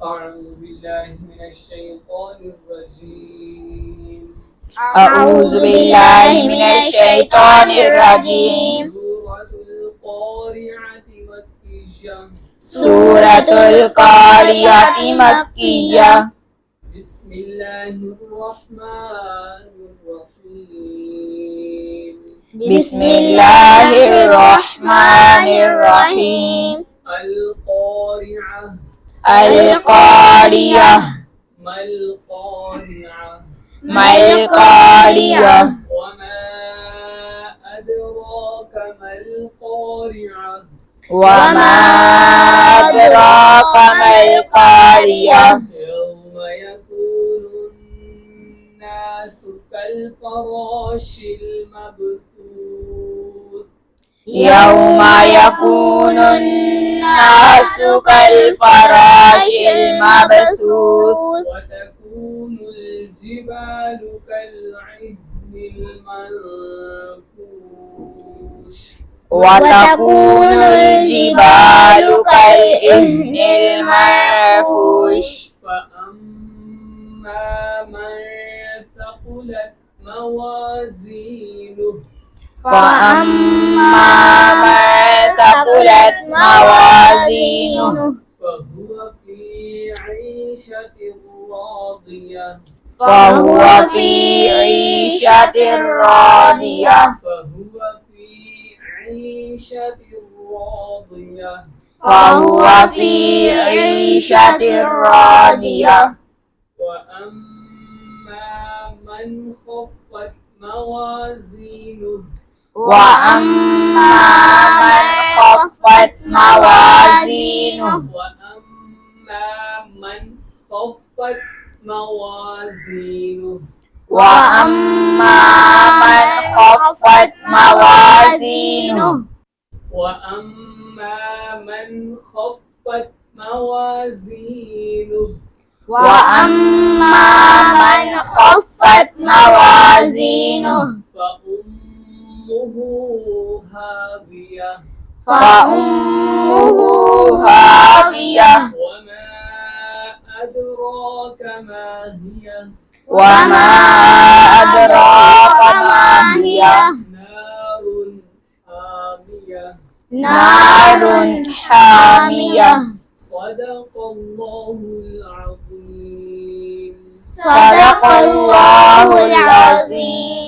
أعوذ بالله من الشيطان الرجيم أعوذ بالله من الشيطان الرجيم. سورة القارعة مكية. سورة القارعة مكية. بسم الله الرحمن الرحيم. بسم الله الرحمن الرحيم. القارعة. القارية. ما القارعة. ما القارية. وما أدراك ما القارعة. وما أدراك ما القارية. يوم يكون الناس كالفراش المبثوث. يوم يكون الناس كالفراش المبثوث. وتكون الجبال كالعهن المنفوش. وتكون الجبال كالعهن المنفوش. فأما من ثقلت موازينه. فأما من ثقلت موازينه. فهو في عيشة راضية. فهو في عيشة راضية. فهو في عيشة راضية. فهو في عيشة راضية. وأما من خفت موازينه. وأما من خفت موازينه. وأما من خفت موازينه. وأما من خفت موازينه. وأما من خفت موازينه. وأما من خفت موازينه. فأمه هاوية. فأمه هاوية. وما أدراك ما هي. وما أدراك ما هي. نار حامية. نار حامية. صدق الله العظيم. صدق الله العظيم.